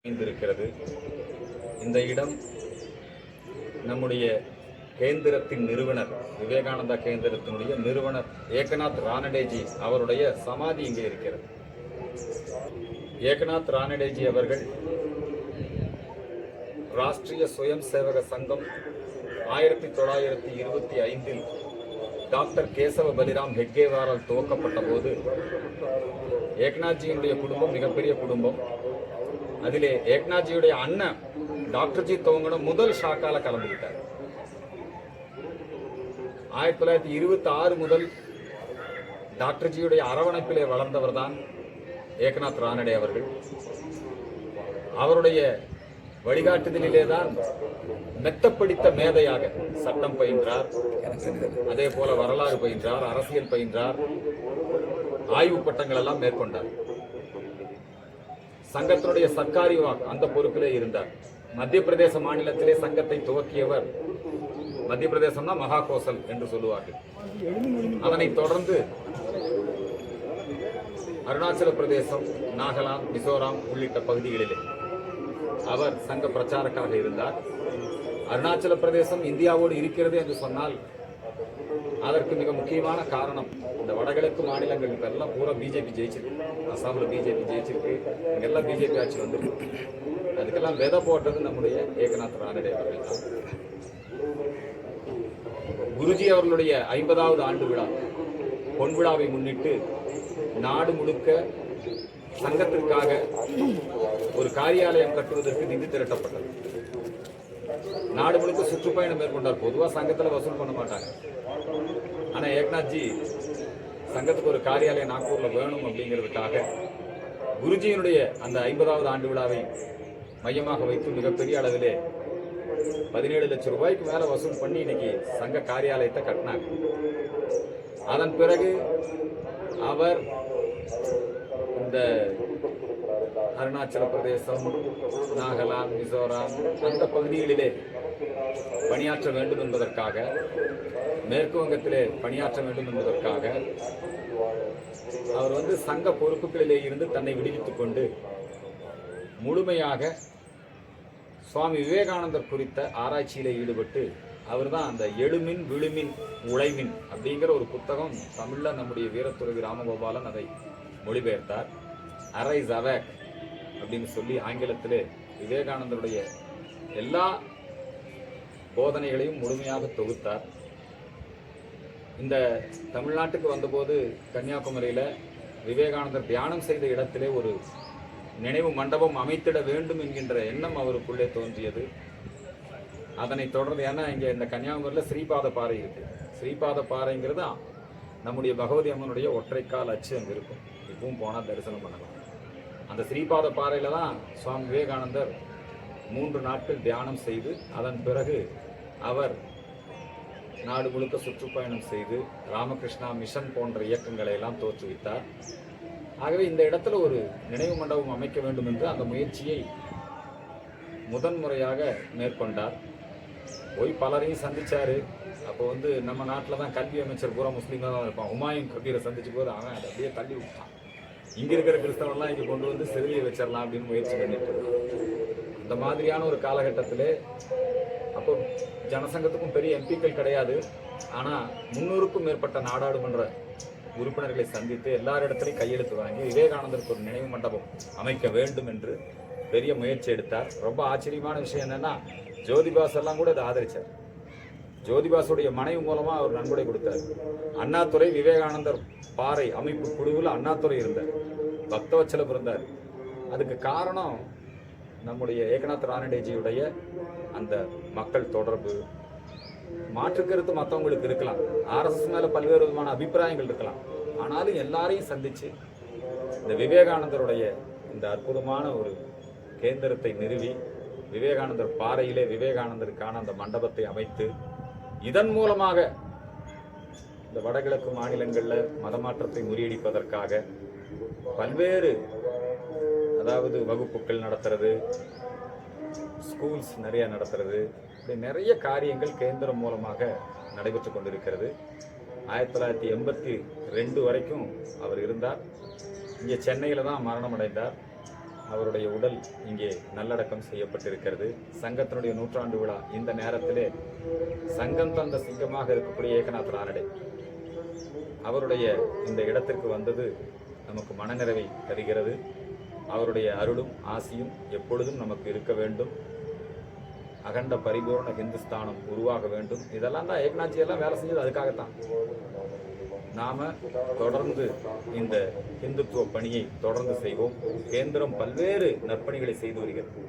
அமைந்திருக்கிறது. இந்த இடம் நம்முடைய கேந்திரத்தின் நிறுவனர், விவேகானந்தா கேந்திரத்தினுடைய நிறுவனர் ஏகநாத் ரானடேஜி அவருடைய சமாதி இங்கே இருக்கிறது. ஏகநாத் ரானடேஜி அவர்கள் ராஷ்டிரிய சுயம் சேவக சங்கம் 1925 டாக்டர் கேசவ பலிராம் ஹெட்கேவாரால் துவக்கப்பட்ட போது ஏக்நாத்ஜியினுடைய குடும்பம் மிகப்பெரிய குடும்பம். அதிலே ஏக்நாத்ஜியுடைய அண்ணன் டாக்டர்ஜி துவங்கின முதல் ஷாக்கால கலந்துக்கிட்டார். 1926 முதல் டாக்டர்ஜியுடைய அரவணைப்பிலே வளர்ந்தவர் தான் ஏகநாத் ரானடே அவர்கள். அவருடைய வழிகாட்டுதலிலே தான் மெத்தப்படித்த மேதையாக சட்டம் பயின்றார், அதே போல வரலாறு பயின்றார், அரசியல் பயின்றார், ஆய்வு பட்டங்கள் எல்லாம் மேற்கொண்டார். சங்கத்தினுடைய சர்க்காரி வாக் அந்த பொறுப்பிலே இருந்தார். மத்திய பிரதேச மாநிலத்திலே சங்கத்தை துவக்கியவர். மத்திய பிரதேசம்னா மகாகோசல் என்று சொல்லுவார்கள். அதனைத் தொடர்ந்து அருணாச்சல பிரதேசம், நாகாலாந்து, மிசோராம் உள்ளிட்ட பகுதிகளிலே அவர் சங்க பிரச்சாரக்காக இருந்தார். அருணாச்சல பிரதேசம் இந்தியாவோடு இருக்கிறது என்று சொன்னால் அதற்கு மிக முக்கியமான காரணம், இந்த வடகிழக்கு மாநிலங்கள் எல்லாம் பூரா பிஜேபி ஜெயிச்சிருக்கு. அசாமில் பிஜேபி ஜெயிச்சிருக்கு, இங்கெல்லாம் பிஜேபி ஆட்சி வந்துருக்கு. அதுக்கெல்லாம் விதை போட்டது நம்முடைய ஏகநாத் ரானடே அவர்கள் தான். குருஜி அவர்களுடைய 50வது ஆண்டு விழா பொன் விழாவை முன்னிட்டு நாடு முழுக்க சங்கத்திற்காக ஒரு காரியாலயம் கட்டுவதற்கு நிதி திரட்டப்பட்டது. நாடு முழுக்க சுற்றுப்பயணம் மேற்கொண்டார். பொதுவாக சங்கத்தில் வசூல் பண்ண மாட்டாங்க. ஆனால் ஏக்நாத்ஜி சங்கத்துக்கு ஒரு காரியாலயம் நாக்பூரில் வேணும் அப்படிங்கிறதுக்காக குருஜியினுடைய அந்த 50வது ஆண்டு விழாவை மையமாக வைத்து மிகப்பெரிய அளவிலே 17 லட்சம் ரூபாய்க்கு மேலே வசூல் பண்ணி இன்னைக்கு சங்க காரியாலயத்தை கட்டினாங்க. அதன் பிறகு அவர் இந்த அருணாச்சல பிரதேசம், நாகாலாந்து, மிசோராம் அந்த பகுதிகளிலே பணியாற்ற வேண்டும் என்பதற்காக, மேற்கு வங்கத்திலே பணியாற்ற வேண்டும் என்பதற்காக அவர் சங்க பொறுப்புகளிலே இருந்து தன்னை விடுவித்துக் கொண்டு முழுமையாக சுவாமி விவேகானந்தர் குறித்த ஆராய்ச்சியிலே ஈடுபட்டு அவர் தான் அந்த எழுமின் விழுமின் உழைமின் அப்படிங்கிற ஒரு புத்தகம் தமிழில் நம்முடைய வீரத்துறவி ராமகோபாலன் அதை மொழிபெயர்த்தார். அரைஸ் அவேக் அப்படின்னு சொல்லி ஆங்கிலத்திலே விவேகானந்தருடைய எல்லா போதனைகளையும் முழுமையாக தொகுத்தார். இந்த தமிழ்நாட்டுக்கு வந்தபோது கன்னியாகுமரியில் விவேகானந்தர் தியானம் செய்த இடத்திலே ஒரு நினைவு மண்டபம் அமைத்திட வேண்டும் என்கின்ற எண்ணம் அவருக்குள்ளே தோன்றியது. அதனைத் தொடர்ந்து, ஏன்னா இங்கே இந்த கன்னியாகுமரியில் ஸ்ரீபாத பாறை இருக்கு. ஸ்ரீபாத பாறைங்கிறது நம்முடைய பகவதி அம்மனுடைய ஒற்றைக்கால் அச்சு அங்கே இருக்கும். இப்பவும் போனால் தரிசனம் பண்ணலாம். அந்த ஸ்ரீபாத பாறையில் தான் சுவாமி விவேகானந்தர் 3 நாட்கள் தியானம் செய்து அதன் பிறகு அவர் நாடு முழுக்க சுற்றுப்பயணம் செய்து ராமகிருஷ்ணா மிஷன் போன்ற இயக்கங்களை எல்லாம் தோற்றுவித்தார். ஆகவே இந்த இடத்துல ஒரு நினைவு மண்டபம் அமைக்க வேண்டும் என்று அந்த முயற்சியை முதன்முறையாக மேற்கொண்டார். போய் பலரையும் சந்திச்சாரு. அப்போ நம்ம நாட்டில் தான் கல்வி அமைச்சர் பூரா முஸ்லீமாக தான் இருப்பான். ஹுமாயூன் கபீரை சந்திச்சு போது அவன் அதை அப்படியே தள்ளி விட்டான். இங்கே இருக்கிற கிறிஸ்தவன்லாம் இங்கே கொண்டு சிறுவியை வச்சிடலாம் அப்படின்னு முயற்சி பண்ணிட்டு இருந்தான். அந்த மாதிரியான ஒரு காலகட்டத்திலே அப்போ ஜனசங்கத்துக்கும் பெரிய எம்பிக்கள் கிடையாது. ஆனால் 300க்கும் மேற்பட்ட நாடாளுமன்ற உறுப்பினர்களை சந்தித்து எல்லாரிடத்திலையும் கையெழுத்து வாங்கி விவேகானந்தருக்கு ஒரு நினைவு மண்டபம் அமைக்க வேண்டும் என்று பெரிய முயற்சி எடுத்தார். ரொம்ப ஆச்சரியமான விஷயம் என்னன்னா, ஜோதிபாஸ் எல்லாம் கூட அதை ஆதரிச்சார். ஜோதிபாசுடைய மனைவி மூலமா அவர் நன்கொடை கொடுத்தார். அண்ணாதுரை விவேகானந்தர் பாறை அமைப்பு குழுவில் அண்ணாதுரை இருந்தார், பக்தவச்சலம் இருந்தார். அதுக்கு காரணம் நம்முடைய ஏகநாத் ரானடேஜியுடைய அந்த மக்கள் தொடர்பு. மாற்று கருத்து மற்றவங்களுக்கு இருக்கலாம், ஆர்எஸ்எஸ் மேல பல்வேறு விதமான அபிப்பிராயங்கள் இருக்கலாம், ஆனாலும் எல்லாரையும் சந்திச்சு இந்த விவேகானந்தருடைய இந்த அற்புதமான ஒரு கேந்திரத்தை நிறுவி விவேகானந்தர் பாறையிலே விவேகானந்தருக்கான அந்த மண்டபத்தை அமைத்து இதன் மூலமாக இந்த வடகிழக்கு மாநிலங்களில் மதமாற்றத்தை முறியடிப்பதற்காக பல்வேறு, அதாவது வகுப்புகள் நடத்துறது, ஸ்கூல்ஸ் நிறைய நடத்துறது, இப்படி நிறைய காரியங்கள் கேந்திரம் மூலமாக நடைபெற்று கொண்டிருக்கிறது. 1982 வரைக்கும் அவர் இருந்தார். இங்கே சென்னையில் தான் மரணம் அடைந்தார். அவருடைய உடல் இங்கே நல்லடக்கம் செய்யப்பட்டிருக்கிறது. சங்கத்தினுடைய 100ஆண்டு விழா இந்த நேரத்திலே சங்கம் தந்த சிங்கமாக இருக்கக்கூடிய ஏகநாத் ரானடே அவருடைய இந்த இடத்திற்கு வந்தது நமக்கு மனநிறைவை தருகிறது. அவருடைய அருளும் ஆசியும் எப்பொழுதும் நமக்கு இருக்க வேண்டும். அகண்ட பரிபூர்ண ஹிந்துஸ்தானம் உருவாக வேண்டும். இதெல்லாம் தான் ஏக்நாத்ஜி எல்லாம் வேலை செஞ்சது அதுக்காகத்தான். நாம தொடர்ந்து இந்த இந்துத்துவ பணியை தொடர்ந்து செய்வோம். கேந்திரம் பல்வேறு நற்பணிகளை செய்து வருகிறது.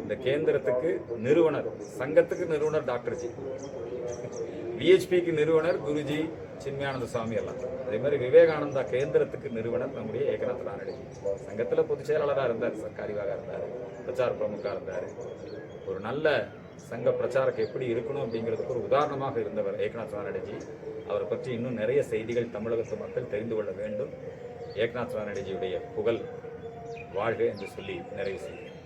இந்த கேந்திரத்துக்கு நிறுவனர், சங்கத்துக்கு நிறுவனர் டாக்டர்ஜி, விஹெச்பிக்கு நிறுவனர் குருஜி சின்மயானந்த சுவாமி எல்லாம். அதே மாதிரி விவேகானந்தா கேந்திரத்துக்கு நிறுவனர் நம்முடைய ஏகநாத் ரானடே. சங்கத்தில் பொதுச் செயலாளராக இருந்தார், சர்க்காரிவாக இருந்தார், பிரச்சார பிரமுகா இருந்தார். ஒரு நல்ல சங்க பிரச்சாரக்கு எப்படி இருக்கணும் அப்படிங்கிறதுக்கு ஒரு உதாரணமாக இருந்தவர் ஏகநாத் ரானடேஜி. அவரை பற்றி இன்னும் நிறைய செய்திகள் தமிழகத்து மக்கள் தெரிந்து கொள்ள வேண்டும். ஏகநாத் ரானடேஜியுடைய புகழ் வாழ்க என்று சொல்லி நிறைவு செய்கிறேன்.